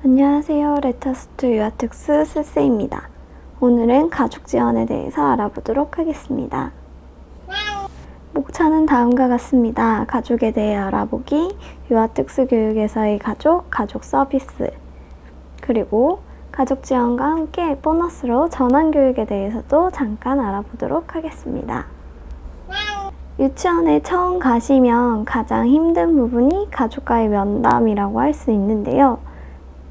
안녕하세요. 레터스투 유아특수 스스입니다. 오늘은 가족 지원에 대해서 알아보도록 하겠습니다. 목차는 다음과 같습니다. 가족에 대해 알아보기, 유아특수 교육에서의 가족 서비스, 그리고 가족 지원과 함께 보너스로 전환교육에 대해서도 잠깐 알아보도록 하겠습니다. 유치원에 처음 가시면 가장 힘든 부분이 가족과의 면담이라고 할 수 있는데요.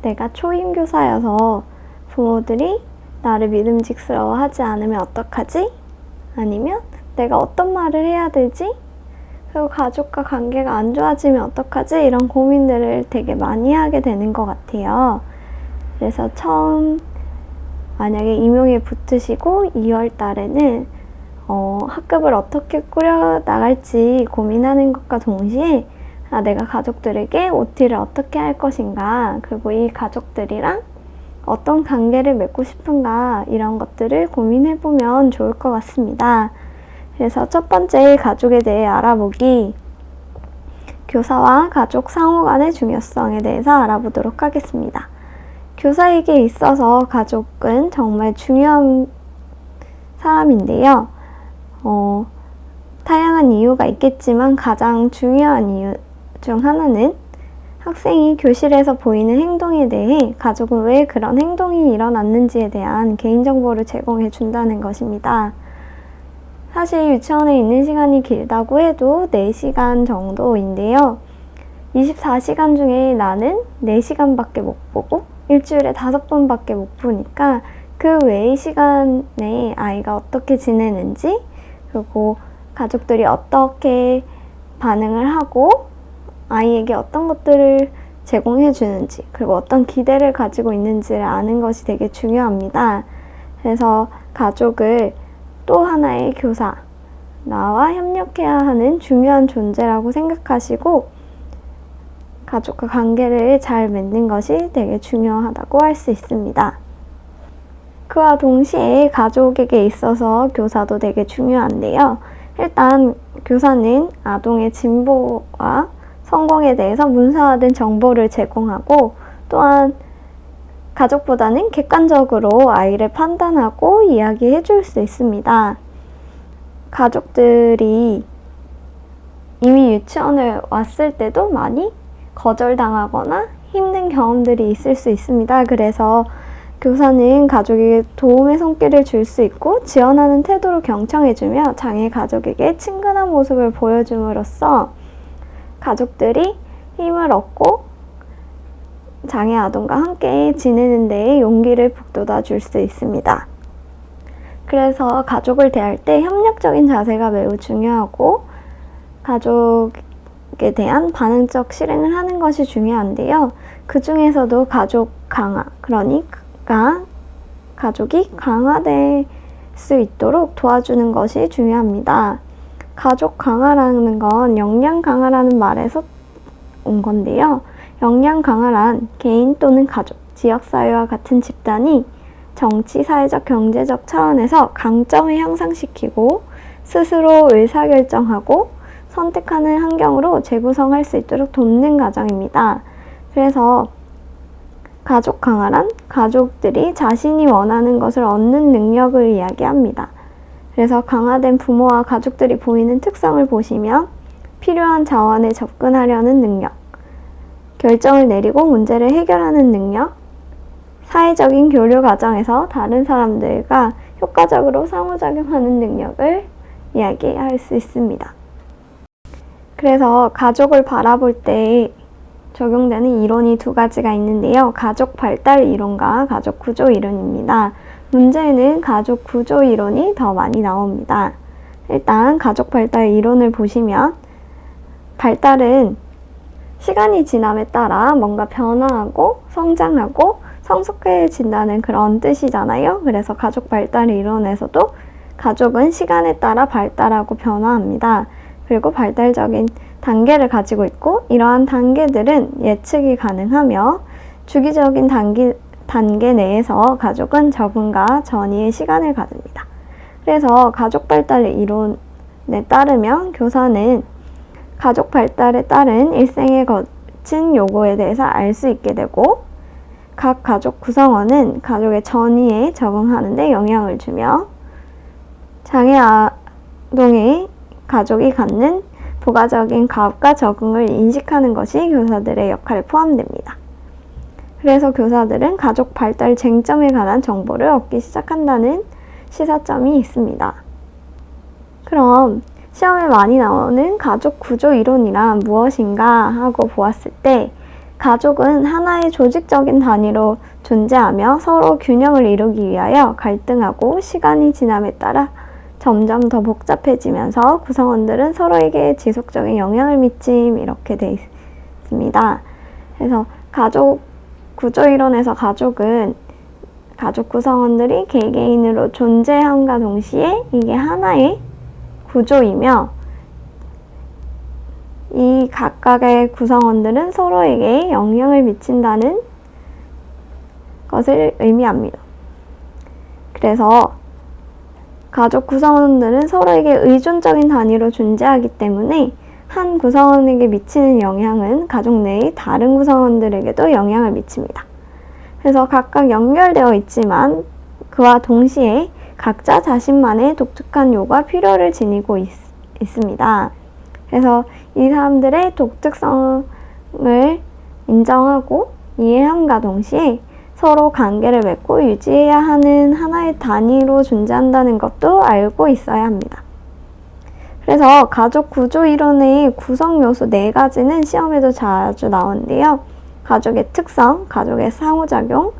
내가 초임 교사여서 부모들이 나를 믿음직스러워하지 않으면 어떡하지? 아니면 내가 어떤 말을 해야 되지? 그리고 가족과 관계가 안 좋아지면 어떡하지? 이런 고민들을 되게 많이 하게 되는 것 같아요. 그래서 처음 만약에 임용에 붙으시고 2월 달에는 학급을 어떻게 꾸려 나갈지 고민하는 것과 동시에 내가 가족들에게 OT를 어떻게 할 것인가, 그리고 이 가족들이랑 어떤 관계를 맺고 싶은가, 이런 것들을 고민해보면 좋을 것 같습니다. 그래서 첫 번째, 가족에 대해 알아보기, 교사와 가족 상호 간의 중요성에 대해서 알아보도록 하겠습니다. 교사에게 있어서 가족은 정말 중요한 사람인데요. 다양한 이유가 있겠지만 가장 중요한 이유 중 하나는 학생이 교실에서 보이는 행동에 대해 가족은 왜 그런 행동이 일어났는지에 대한 개인정보를 제공해 준다는 것입니다. 사실 유치원에 있는 시간이 길다고 해도 4시간 정도인데요. 24시간 중에 나는 4시간밖에 못 보고 일주일에 5번밖에 못 보니까 그 외의 시간에 아이가 어떻게 지내는지, 그리고 가족들이 어떻게 반응을 하고 아이에게 어떤 것들을 제공해 주는지, 그리고 어떤 기대를 가지고 있는지를 아는 것이 되게 중요합니다. 그래서 가족을 또 하나의 교사, 나와 협력해야 하는 중요한 존재라고 생각하시고 가족과 관계를 잘 맺는 것이 되게 중요하다고 할 수 있습니다. 그와 동시에 가족에게 있어서 교사도 되게 중요한데요. 일단 교사는 아동의 진보와 성공에 대해서 문서화된 정보를 제공하고, 또한 가족보다는 객관적으로 아이를 판단하고 이야기해 줄 수 있습니다. 가족들이 이미 유치원을 왔을 때도 많이 거절당하거나 힘든 경험들이 있을 수 있습니다. 그래서 교사는 가족에게 도움의 손길을 줄 수 있고 지원하는 태도로 경청해주며 장애 가족에게 친근한 모습을 보여줌으로써 가족들이 힘을 얻고 장애 아동과 함께 지내는 데에 용기를 북돋아 줄 수 있습니다. 그래서 가족을 대할 때 협력적인 자세가 매우 중요하고 가족에 대한 반응적 실행을 하는 것이 중요한데요. 그 중에서도 가족 강화, 그러니까 가족이 강화될 수 있도록 도와주는 것이 중요합니다. 가족 강화라는 건 역량 강화라는 말에서 온 건데요. 역량 강화란 개인 또는 가족, 지역사회와 같은 집단이 정치, 사회적, 경제적 차원에서 강점을 향상시키고 스스로 의사결정하고 선택하는 환경으로 재구성할 수 있도록 돕는 과정입니다. 그래서 가족 강화란 가족들이 자신이 원하는 것을 얻는 능력을 이야기합니다. 그래서 강화된 부모와 가족들이 보이는 특성을 보시면 필요한 자원에 접근하려는 능력, 결정을 내리고 문제를 해결하는 능력, 사회적인 교류 과정에서 다른 사람들과 효과적으로 상호작용하는 능력을 이야기할 수 있습니다. 그래서 가족을 바라볼 때 적용되는 이론이 2가지가 있는데요. 가족 발달 이론과 가족 구조 이론입니다. 문제는 가족 구조 이론이 더 많이 나옵니다. 일단 가족 발달 이론을 보시면 발달은 시간이 지남에 따라 뭔가 변화하고 성장하고 성숙해진다는 그런 뜻이잖아요. 그래서 가족 발달 이론에서도 가족은 시간에 따라 발달하고 변화합니다. 그리고 발달적인 단계를 가지고 있고 이러한 단계들은 예측이 가능하며 주기적인 단계 내에서 가족은 적응과 전이의 시간을 가집니다. 그래서 가족 발달 이론에 따르면 교사는 가족 발달에 따른 일생에 거친 요구에 대해서 알 수 있게 되고 각 가족 구성원은 가족의 전이에 적응하는 데 영향을 주며 장애 아동의 가족이 갖는 부가적인 가업과 적응을 인식하는 것이 교사들의 역할에 포함됩니다. 그래서 교사들은 가족 발달 쟁점에 관한 정보를 얻기 시작한다는 시사점이 있습니다. 그럼 시험에 많이 나오는 가족 구조 이론이란 무엇인가 하고 보았을 때 가족은 하나의 조직적인 단위로 존재하며 서로 균형을 이루기 위하여 갈등하고 시간이 지남에 따라 점점 더 복잡해지면서 구성원들은 서로에게 지속적인 영향을 미침 이렇게 되어 있습니다. 그래서 가족 구조이론에서 가족은 가족 구성원들이 개개인으로 존재함과 동시에 이게 하나의 구조이며 이 각각의 구성원들은 서로에게 영향을 미친다는 것을 의미합니다. 그래서 가족 구성원들은 서로에게 의존적인 단위로 존재하기 때문에 한 구성원에게 미치는 영향은 가족 내의 다른 구성원들에게도 영향을 미칩니다. 그래서 각각 연결되어 있지만 그와 동시에 각자 자신만의 독특한 요구와 필요를 지니고 있습니다. 그래서 이 사람들의 독특성을 인정하고 이해함과 동시에 서로 관계를 맺고 유지해야 하는 하나의 단위로 존재한다는 것도 알고 있어야 합니다. 그래서 가족 구조 이론의 구성 요소 4가지는 시험에도 자주 나오는데요. 가족의 특성, 가족의 상호작용,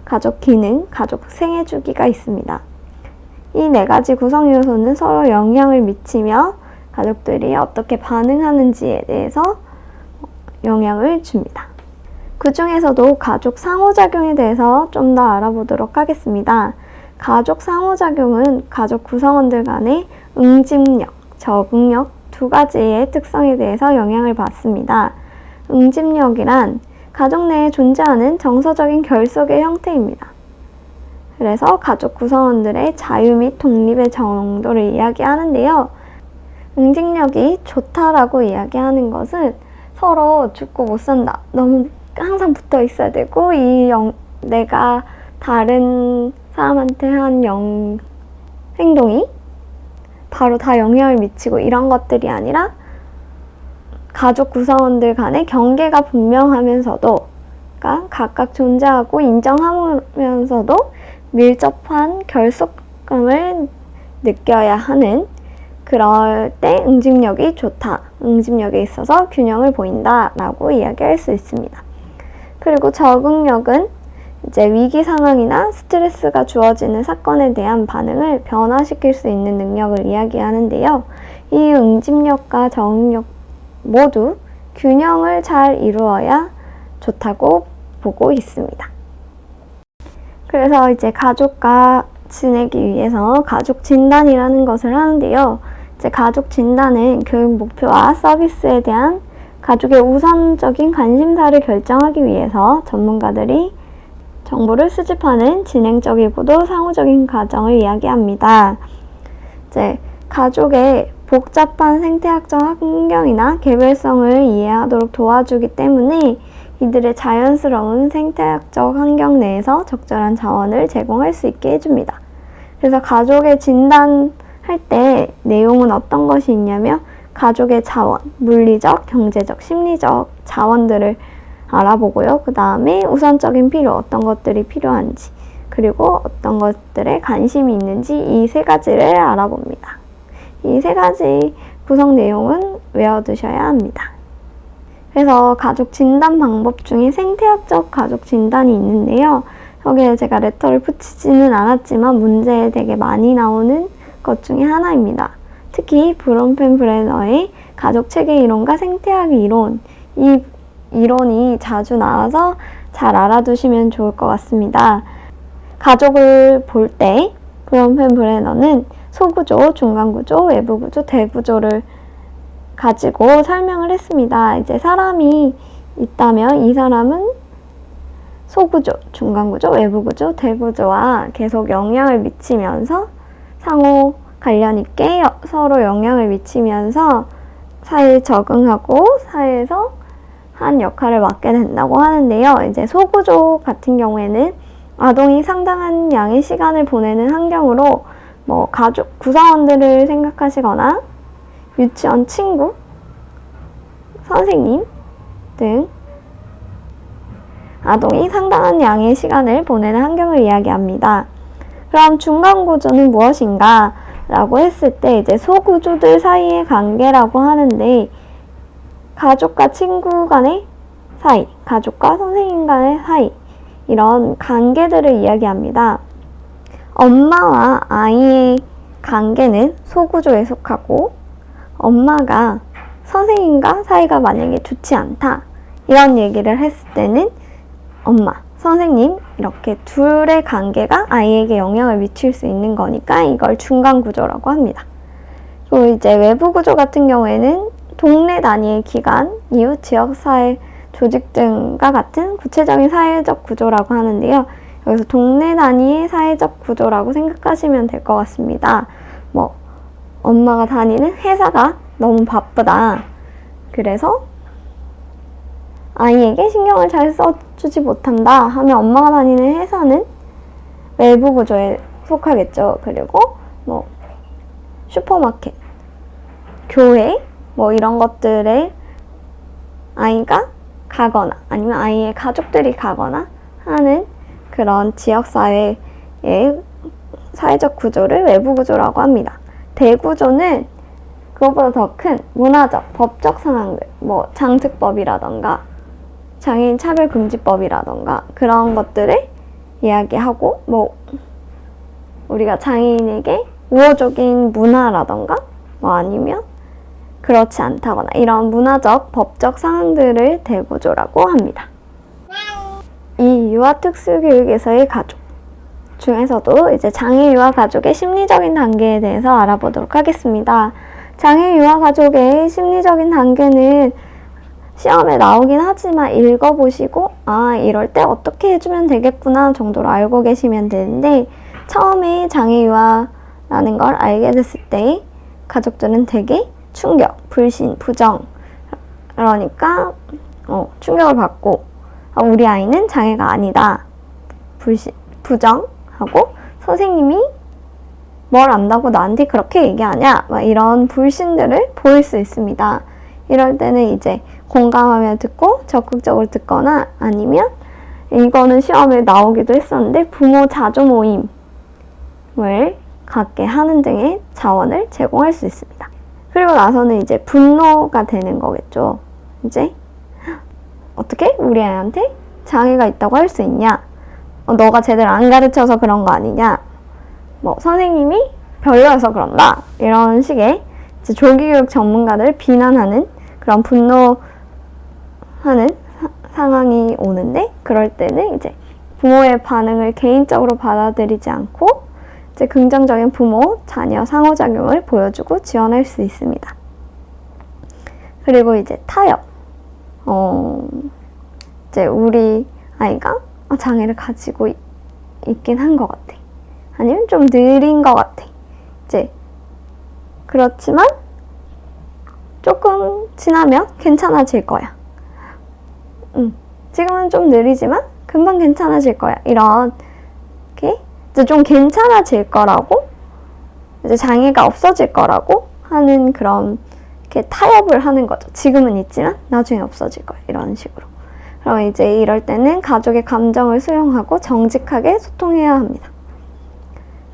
가족 기능, 가족 생애 주기가 있습니다. 이 4가지 구성 요소는 서로 영향을 미치며 가족들이 어떻게 반응하는지에 대해서 영향을 줍니다. 그 중에서도 가족 상호작용에 대해서 좀 더 알아보도록 하겠습니다. 가족 상호작용은 가족 구성원들 간의 응집력, 적응력 2가지의 특성에 대해서 영향을 받습니다. 응집력이란 가족 내에 존재하는 정서적인 결속의 형태입니다. 그래서 가족 구성원들의 자유 및 독립의 정도를 이야기하는데요. 응집력이 좋다라고 이야기하는 것은 서로 죽고 못 산다. 너무 항상 붙어 있어야 되고 내가 다른 사람한테 한 행동이 바로 다 영향을 미치고 이런 것들이 아니라 가족 구성원들 간의 경계가 분명하면서도 그러니까 각각 존재하고 인정하면서도 밀접한 결속감을 느껴야 하는 그럴 때 응집력이 좋다. 응집력에 있어서 균형을 보인다 라고 이야기할 수 있습니다. 그리고 적응력은 이제 위기 상황이나 스트레스가 주어지는 사건에 대한 반응을 변화시킬 수 있는 능력을 이야기하는데요. 이 응집력과 적응력 모두 균형을 잘 이루어야 좋다고 보고 있습니다. 그래서 이제 가족과 지내기 위해서 가족 진단이라는 것을 하는데요. 이제 가족 진단은 교육 목표와 서비스에 대한 가족의 우선적인 관심사를 결정하기 위해서 전문가들이 정보를 수집하는 진행적이고도 상호적인 과정을 이야기합니다. 이제 가족의 복잡한 생태학적 환경이나 개별성을 이해하도록 도와주기 때문에 이들의 자연스러운 생태학적 환경 내에서 적절한 자원을 제공할 수 있게 해줍니다. 그래서 가족의 진단할 때 내용은 어떤 것이 있냐면 가족의 자원, 물리적, 경제적, 심리적 자원들을 알아보고요. 그 다음에 우선적인 필요, 어떤 것들이 필요한지, 그리고 어떤 것들에 관심이 있는지 이 3가지를 알아봅니다. 이 3가지 구성 내용은 외워두셔야 합니다. 그래서 가족 진단 방법 중에 생태학적 가족 진단이 있는데요. 여기에 제가 레터를 붙이지는 않았지만 문제에 되게 많이 나오는 것 중에 하나입니다. 특히 브롬펜브레너의 가족 체계 이론과 생태학 이론, 이 이론이 자주 나와서 잘 알아두시면 좋을 것 같습니다. 가족을 볼 때 브롬펜브레너는 소구조, 중간구조, 외부구조, 대구조를 가지고 설명을 했습니다. 이제 사람이 있다면 이 사람은 소구조, 중간구조, 외부구조, 대구조와 계속 영향을 미치면서 상호 관련 있게 서로 영향을 미치면서 사회에 적응하고 사회에서 한 역할을 맡게 된다고 하는데요. 이제 소구조 같은 경우에는 아동이 상당한 양의 시간을 보내는 환경으로 뭐 가족, 구성원들을 생각하시거나 유치원 친구, 선생님 등 아동이 상당한 양의 시간을 보내는 환경을 이야기합니다. 그럼 중간구조는 무엇인가? 라고 했을 때 이제 소구조들 사이의 관계라고 하는데 가족과 친구 간의 사이, 가족과 선생님 간의 사이 이런 관계들을 이야기합니다. 엄마와 아이의 관계는 소구조에 속하고 엄마가 선생님과 사이가 만약에 좋지 않다 이런 얘기를 했을 때는 엄마, 선생님 이렇게 둘의 관계가 아이에게 영향을 미칠 수 있는 거니까 이걸 중간구조라고 합니다. 그리고 이제 외부구조 같은 경우에는 동네 단위의 기관, 이웃, 지역사회, 조직 등과 같은 구체적인 사회적 구조라고 하는데요. 여기서 동네 단위의 사회적 구조라고 생각하시면 될 것 같습니다. 뭐 엄마가 다니는 회사가 너무 바쁘다. 그래서 아이에게 신경을 잘 써주지 못한다 하면 엄마가 다니는 회사는 외부 구조에 속하겠죠. 그리고 뭐 슈퍼마켓, 교회 뭐 이런 것들에 아이가 가거나 아니면 아이의 가족들이 가거나 하는 그런 지역사회의 사회적 구조를 외부 구조라고 합니다. 대구조는 그것보다 더 큰 문화적, 법적 상황들, 뭐 장특법이라던가 장애인 차별금지법이라던가 그런 것들을 이야기하고 뭐 우리가 장애인에게 우호적인 문화라던가 뭐 아니면 그렇지 않다거나 이런 문화적, 법적 상황들을 대구조라고 합니다. 이 유아특수교육에서의 가족 중에서도 이제 장애 유아 가족의 심리적인 단계에 대해서 알아보도록 하겠습니다. 장애 유아 가족의 심리적인 단계는 시험에 나오긴 하지만 읽어보시고 아 이럴 때 어떻게 해주면 되겠구나 정도로 알고 계시면 되는데 처음에 장애 유아라는 걸 알게 됐을 때 가족들은 되게 충격, 불신, 부정 그러니까 충격을 받고 우리 아이는 장애가 아니다 불신, 부정하고 선생님이 뭘 안다고 나한테 그렇게 얘기하냐 막 이런 불신들을 보일 수 있습니다. 이럴 때는 이제 공감하며 듣고 적극적으로 듣거나 아니면 이거는 시험에 나오기도 했었는데 부모 자조 모임을 갖게 하는 등의 자원을 제공할 수 있습니다. 그리고 나서는 이제 분노가 되는 거겠죠. 이제 어떻게 우리 아이한테 장애가 있다고 할 수 있냐? 너가 제대로 안 가르쳐서 그런 거 아니냐? 뭐 선생님이 별로여서 그런다. 이런 식의 이제 조기교육 전문가들을 비난하는 그런 분노하는 상황이 오는데 그럴 때는 이제 부모의 반응을 개인적으로 받아들이지 않고 이제 긍정적인 부모, 자녀 상호작용을 보여주고 지원할 수 있습니다. 그리고 이제 타협. 이제 우리 아이가 장애를 가지고 있긴 한 것 같아. 아니면 좀 느린 것 같아. 이제 그렇지만 조금 지나면 괜찮아질 거야. 지금은 좀 느리지만 금방 괜찮아질 거야. 이렇게 이제 좀 괜찮아질 거라고 이제 장애가 없어질 거라고 하는 그런 이렇게 타협을 하는 거죠. 지금은 있지만 나중에 없어질 거야. 이런 식으로. 그럼 이제 이럴 때는 가족의 감정을 수용하고 정직하게 소통해야 합니다.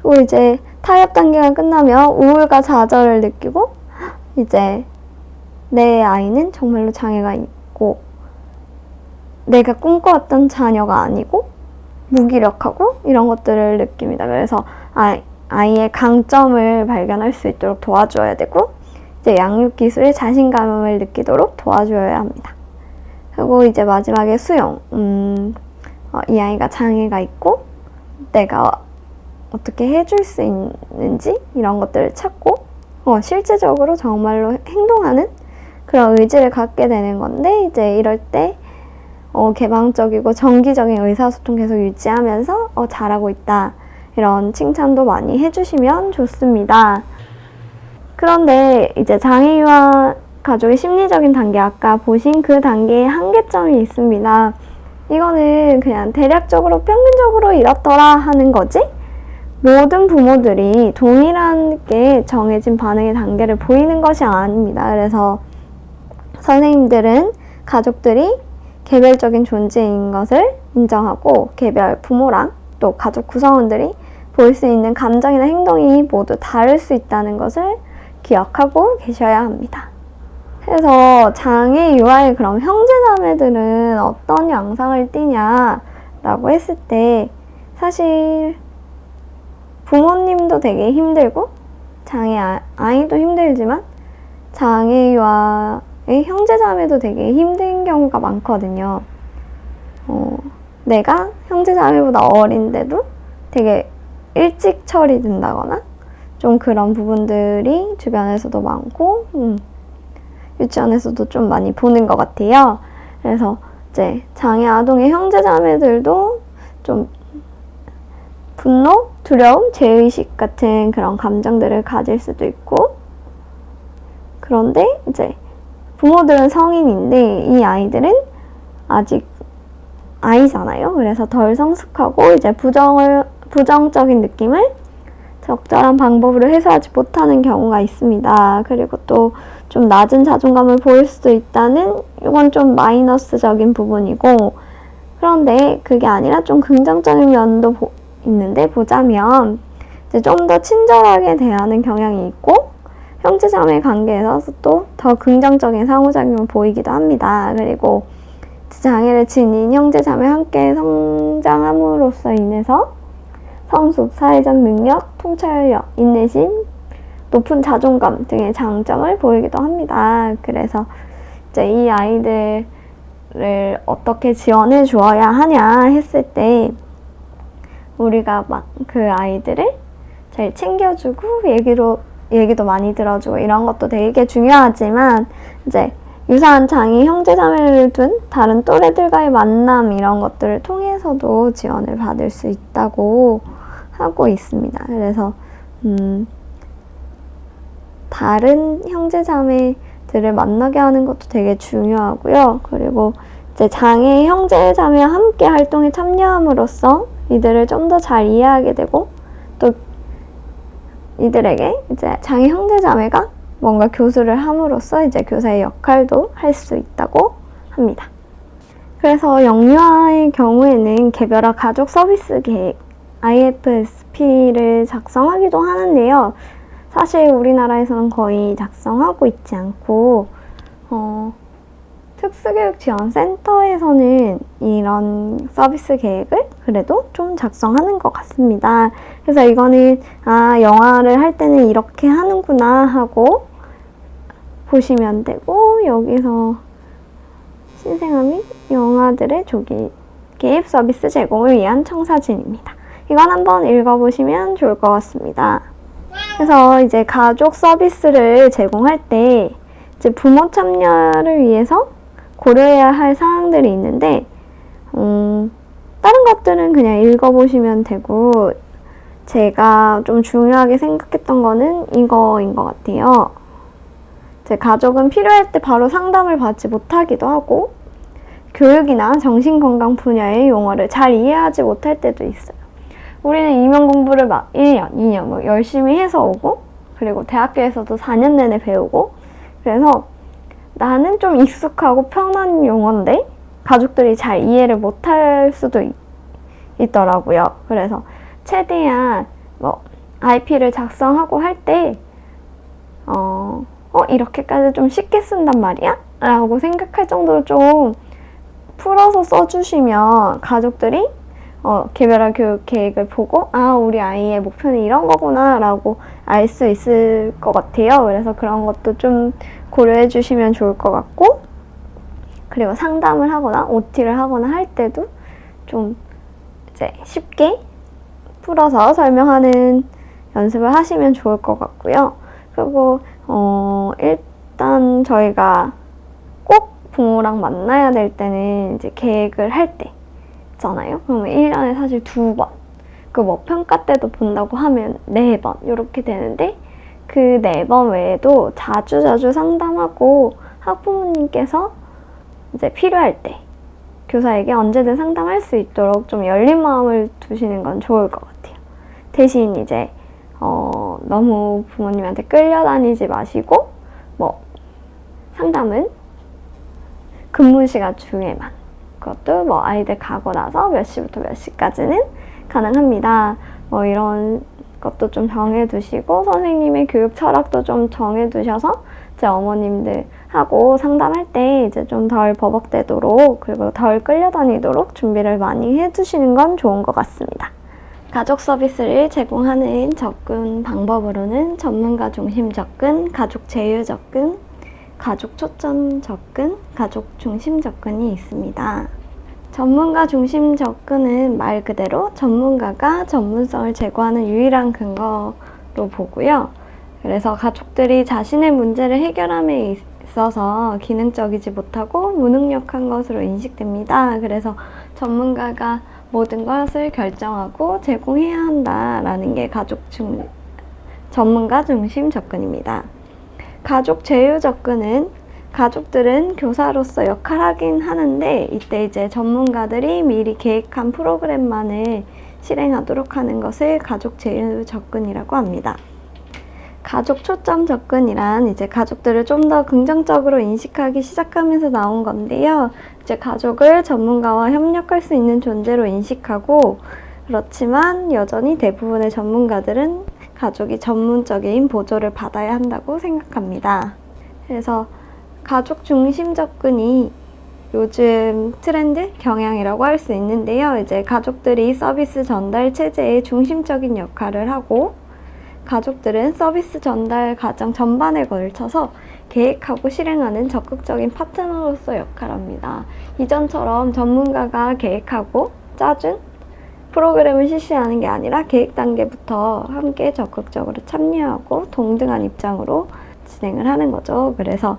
그리고 이제 타협 단계가 끝나면 우울과 좌절을 느끼고 이제 내 아이는 정말로 장애가 있고 내가 꿈꿔왔던 자녀가 아니고 무기력하고 이런 것들을 느낍니다. 그래서 아이의 강점을 발견할 수 있도록 도와줘야 되고 이제 양육 기술에 자신감을 느끼도록 도와줘야 합니다. 그리고 이제 마지막에 수용. 이 아이가 장애가 있고 내가 어떻게 해줄 수 있는지 이런 것들을 찾고 실제적으로 정말로 행동하는 그런 의지를 갖게 되는 건데 이제 이럴 때 개방적이고 정기적인 의사소통 계속 유지하면서 잘하고 있다 이런 칭찬도 많이 해주시면 좋습니다. 그런데 이제 장애 유아 가족의 심리적인 단계, 아까 보신 그 단계에 한계점이 있습니다. 이거는 그냥 대략적으로 평균적으로 이렇더라 하는 거지, 모든 부모들이 동일하게 정해진 반응의 단계를 보이는 것이 아닙니다. 그래서 선생님들은 가족들이 개별적인 존재인 것을 인정하고 개별 부모랑 또 가족 구성원들이 보일 수 있는 감정이나 행동이 모두 다를 수 있다는 것을 기억하고 계셔야 합니다. 그래서 장애 유아의 그럼 형제자매들은 어떤 양상을 띠냐라고 했을 때, 사실 부모님도 되게 힘들고 장애 아이도 힘들지만 장애 유아의 형제자매도 되게 힘든 경우가 많거든요. 내가 형제자매보다 어린데도 되게 일찍 처리된다거나 좀 그런 부분들이 주변에서도 많고 유치원에서도 좀 많이 보는 것 같아요. 그래서 이제 장애 아동의 형제자매들도 좀 분노, 두려움, 죄의식 같은 그런 감정들을 가질 수도 있고, 그런데 이제 부모들은 성인인데 이 아이들은 아직 아이잖아요. 그래서 덜 성숙하고 이제 부정적인 느낌을 적절한 방법으로 해소하지 못하는 경우가 있습니다. 그리고 또 좀 낮은 자존감을 보일 수도 있다는, 이건 좀 마이너스적인 부분이고, 그런데 그게 아니라 좀 긍정적인 면도 있는데 보자면 이제 좀 더 친절하게 대하는 경향이 있고, 형제자매 관계에서 또 더 긍정적인 상호작용을 보이기도 합니다. 그리고 장애를 지닌 형제자매 함께 성장함으로써 인해서 성숙, 사회적 능력, 통찰력, 인내심, 높은 자존감 등의 장점을 보이기도 합니다. 그래서 이제 이 아이들을 어떻게 지원해 주어야 하냐 했을 때, 우리가 막 그 아이들을 잘 챙겨주고 얘기도 많이 들어주고 이런 것도 되게 중요하지만, 이제 유사한 장애 형제자매를 둔 다른 또래들과의 만남, 이런 것들을 통해서도 지원을 받을 수 있다고 하고 있습니다. 그래서 다른 형제자매들을 만나게 하는 것도 되게 중요하고요. 그리고 이제 장애 형제자매와 함께 활동에 참여함으로써 이들을 좀 더 잘 이해하게 되고, 또 이들에게 이제 장애 형제자매가 뭔가 교수를 함으로써 이제 교사의 역할도 할 수 있다고 합니다. 그래서 영유아의 경우에는 개별화 가족 서비스 계획 IFSP를 작성하기도 하는데요. 사실 우리나라에서는 거의 작성하고 있지 않고 특수교육지원센터에서는 이런 서비스 계획을 그래도 좀 작성하는 것 같습니다. 그래서 이거는 영아를 할 때는 이렇게 하는구나 하고 보시면 되고, 여기서 신생아 및 영아들의 조기 개입 서비스 제공을 위한 청사진입니다. 이건 한번 읽어보시면 좋을 것 같습니다. 그래서 이제 가족 서비스를 제공할 때 이제 부모 참여를 위해서 고려해야 할 사항들이 있는데, 다른 것들은 그냥 읽어보시면 되고, 제가 좀 중요하게 생각했던 거는 이거인 것 같아요. 제 가족은 필요할 때 바로 상담을 받지 못하기도 하고, 교육이나 정신건강 분야의 용어를 잘 이해하지 못할 때도 있어요. 우리는 이명 공부를 막 1년, 2년 뭐 열심히 해서 오고, 그리고 대학교에서도 4년 내내 배우고, 그래서 나는 좀 익숙하고 편한 용어인데 가족들이 잘 이해를 못할 수도 있더라고요. 그래서 최대한 뭐 IP를 작성하고 할 때 이렇게까지 좀 쉽게 쓴단 말이야? 라고 생각할 정도로 좀 풀어서 써주시면 가족들이 개별화 교육 계획을 보고 우리 아이의 목표는 이런 거구나 라고 알 수 있을 것 같아요. 그래서 그런 것도 좀 고려해 주시면 좋을 것 같고, 그리고 상담을 하거나 OT를 하거나 할 때도 좀 이제 쉽게 풀어서 설명하는 연습을 하시면 좋을 것 같고요. 그리고 일단 저희가 꼭 부모랑 만나야 될 때는 이제 계획을 할 때 있잖아요. 그러면 1년에 사실 2번, 그 뭐 평가 때도 본다고 하면 4번 이렇게 되는데, 그 4번 외에도 자주자주 상담하고 학부모님께서 이제 필요할 때 교사에게 언제든 상담할 수 있도록 좀 열린 마음을 두시는 건 좋을 것 같아요. 대신 이제 너무 부모님한테 끌려다니지 마시고 상담은 근무 시간 중에만, 그것도 아이들 가고 나서 몇 시부터 몇 시까지는 가능합니다. 이런 것도 좀 정해두시고 선생님의 교육 철학도 좀 정해두셔서 제 어머님들하고 상담할 때 이제 좀 덜 버벅대도록 그리고 덜 끌려다니도록 준비를 많이 해두시는 건 좋은 것 같습니다. 가족 서비스를 제공하는 접근 방법으로는 전문가 중심 접근, 가족 제휴 접근, 가족 초점 접근, 가족 중심 접근이 있습니다. 전문가 중심 접근은 말 그대로 전문가가 전문성을 제고하는 유일한 근거로 보고요. 그래서 가족들이 자신의 문제를 해결함에 있어서 기능적이지 못하고 무능력한 것으로 인식됩니다. 그래서 전문가가 모든 것을 결정하고 제공해야 한다라는 게 전문가 중심 접근입니다. 가족 제휴 접근은 가족들은 교사로서 역할하긴 하는데 이때 이제 전문가들이 미리 계획한 프로그램만을 실행하도록 하는 것을 가족 제휴 접근이라고 합니다. 가족 초점 접근이란 이제 가족들을 좀 더 긍정적으로 인식하기 시작하면서 나온 건데요. 이제 가족을 전문가와 협력할 수 있는 존재로 인식하고, 그렇지만 여전히 대부분의 전문가들은 가족이 전문적인 보조를 받아야 한다고 생각합니다. 그래서 가족 중심 접근이 요즘 트렌드 경향이라고 할 수 있는데요. 이제 가족들이 서비스 전달 체제의 중심적인 역할을 하고 가족들은 서비스 전달 과정 전반에 걸쳐서 계획하고 실행하는 적극적인 파트너로서 역할합니다. 이전처럼 전문가가 계획하고 짜준 프로그램을 실시하는 게 아니라 계획 단계부터 함께 적극적으로 참여하고 동등한 입장으로 진행을 하는 거죠. 그래서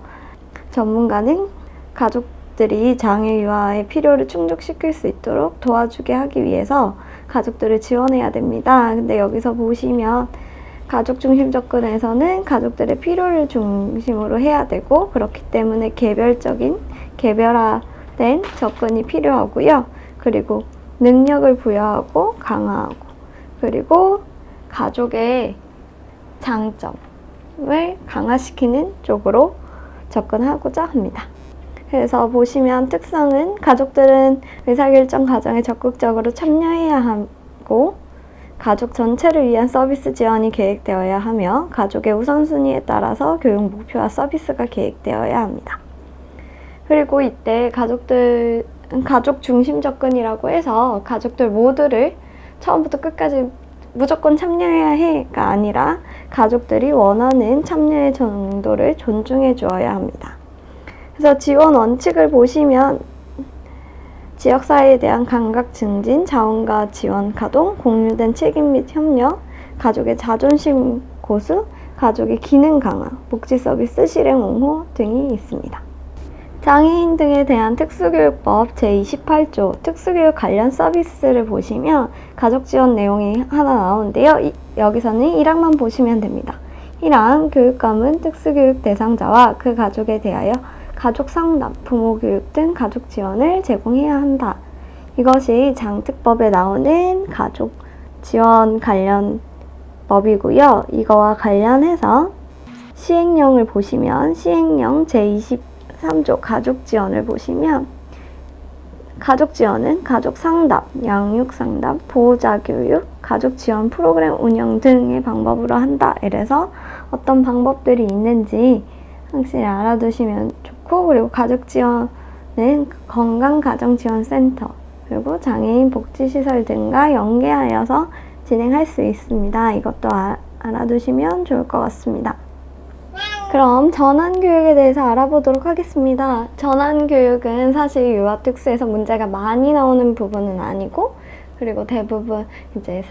전문가는 가족들이 장애 유아의 필요를 충족시킬 수 있도록 도와주게 하기 위해서 가족들을 지원해야 됩니다. 근데 여기서 보시면 가족 중심 접근에서는 가족들의 필요를 중심으로 해야 되고, 그렇기 때문에 개별화된 접근이 필요하고요. 그리고 능력을 부여하고 강화하고, 그리고 가족의 장점을 강화시키는 쪽으로 접근하고자 합니다. 그래서 보시면 특성은 가족들은 의사결정 과정에 적극적으로 참여해야 하고, 가족 전체를 위한 서비스 지원이 계획되어야 하며 가족의 우선순위에 따라서 교육 목표와 서비스가 계획되어야 합니다. 그리고 이때 가족 중심 접근이라고 해서 가족들 모두를 처음부터 끝까지 무조건 참여해야 해가 아니라 가족들이 원하는 참여의 정도를 존중해 주어야 합니다. 그래서 지원 원칙을 보시면 지역사회에 대한 감각 증진, 자원과 지원 가동, 공유된 책임 및 협력, 가족의 자존심 고수, 가족의 기능 강화, 복지 서비스 실행 옹호 등이 있습니다. 장애인 등에 대한 특수교육법 제28조 특수교육 관련 서비스를 보시면 가족 지원 내용이 하나 나오는데요. 여기서는 1항만 보시면 됩니다. 1항 교육감은 특수교육 대상자와 그 가족에 대하여 가족 상담, 부모 교육 등 가족 지원을 제공해야 한다. 이것이 장특법에 나오는 가족 지원 관련 법이고요. 이거와 관련해서 시행령을 보시면 시행령 제23조 가족 지원을 보시면 가족 지원은 가족 상담, 양육 상담, 보호자 교육, 가족 지원 프로그램 운영 등의 방법으로 한다. 이래서 어떤 방법들이 있는지 확실히 알아두시면 좋고, 그리고 가족 지원은 건강가정지원센터 그리고 장애인 복지시설 등과 연계하여서 진행할 수 있습니다. 이것도 알아두시면 좋을 것 같습니다. 그럼 전환교육에 대해서 알아보도록 하겠습니다. 전환교육은 사실 유아특수에서 문제가 많이 나오는 부분은 아니고, 그리고 대부분 이제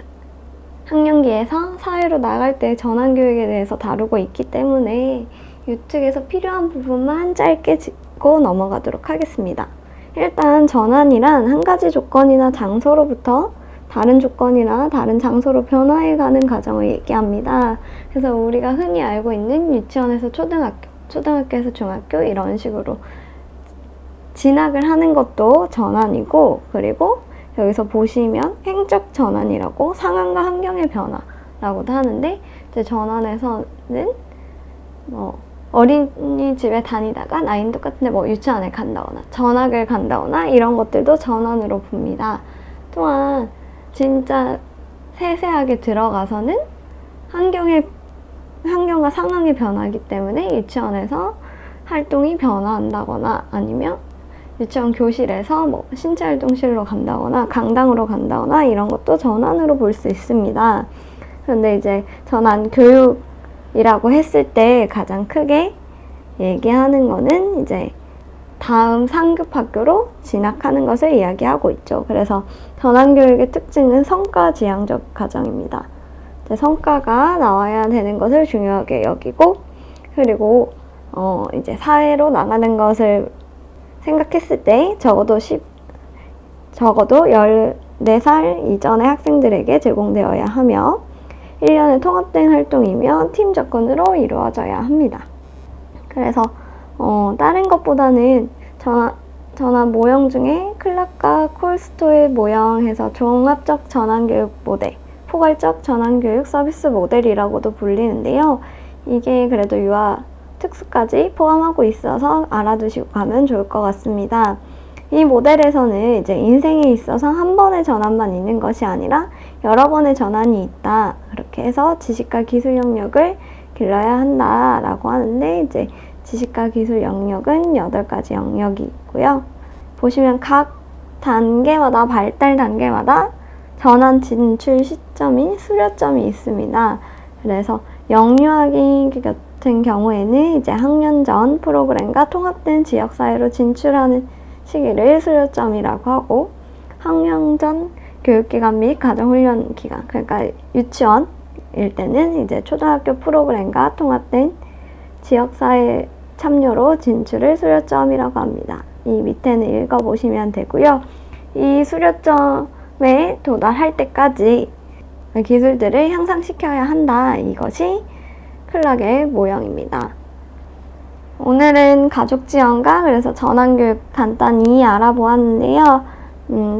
학년기에서 사회로 나갈 때 전환교육에 대해서 다루고 있기 때문에 유특에서 필요한 부분만 짧게 짚고 넘어가도록 하겠습니다. 일단 전환이란 한 가지 조건이나 장소로부터 다른 조건이나 다른 장소로 변화해가는 과정을 얘기합니다. 그래서 우리가 흔히 알고 있는 유치원에서 초등학교, 초등학교에서 중학교 이런 식으로 진학을 하는 것도 전환이고, 그리고 여기서 보시면 행적 전환이라고 상황과 환경의 변화라고도 하는데, 이제 전환에서는 어린이집에 다니다가 나이는 똑같은데 유치원에 간다거나 전학을 간다거나 이런 것들도 전환으로 봅니다. 또한 진짜 세세하게 들어가서는 환경과 상황이 변하기 때문에 유치원에서 활동이 변화한다거나 아니면 유치원 교실에서 신체활동실로 간다거나 강당으로 간다거나 이런 것도 전환으로 볼 수 있습니다. 그런데 이제 전환 교육이라고 했을 때 가장 크게 얘기하는 거는 이제 다음 상급 학교로 진학하는 것을 이야기하고 있죠. 그래서 전환교육의 특징은 성과 지향적 과정입니다. 성과가 나와야 되는 것을 중요하게 여기고, 그리고 이제 사회로 나가는 것을 생각했을 때 적어도 14살 이전의 학생들에게 제공되어야 하며 1년의 통합된 활동이며 팀 조건으로 이루어져야 합니다. 그래서 다른 것보다는 전환 모형 중에 클락과 콜스토의 모형에서 종합적 전환교육 모델, 포괄적 전환교육 서비스 모델이라고도 불리는데요. 이게 그래도 유아 특수까지 포함하고 있어서 알아두시고 가면 좋을 것 같습니다. 이 모델에서는 이제 인생에 있어서 한 번의 전환만 있는 것이 아니라 여러 번의 전환이 있다. 그렇게 해서 지식과 기술 영역을 길러야 한다라고 하는데, 이제 지식과 기술 영역은 8가지 영역이 있고요. 보시면 각 단계마다, 발달 단계마다 전환 진출 시점인 수료점이 있습니다. 그래서 영유아기 같은 경우에는 이제 학년 전 프로그램과 통합된 지역사회로 진출하는 시기를 수료점이라고 하고, 학년 전 교육기간 및 가정훈련 기간, 그러니까 유치원일 때는 이제 초등학교 프로그램과 통합된 지역사회 참여로 진출을 수료점이라고 합니다. 이 밑에는 읽어보시면 되고요. 이 수료점에 도달할 때까지 기술들을 향상시켜야 한다. 이것이 클락의 모형입니다. 오늘은 가족 지원과 그래서 전환교육 간단히 알아보았는데요.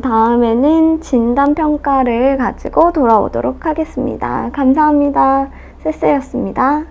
다음에는 진단평가를 가지고 돌아오도록 하겠습니다. 감사합니다. 쎄쎄였습니다.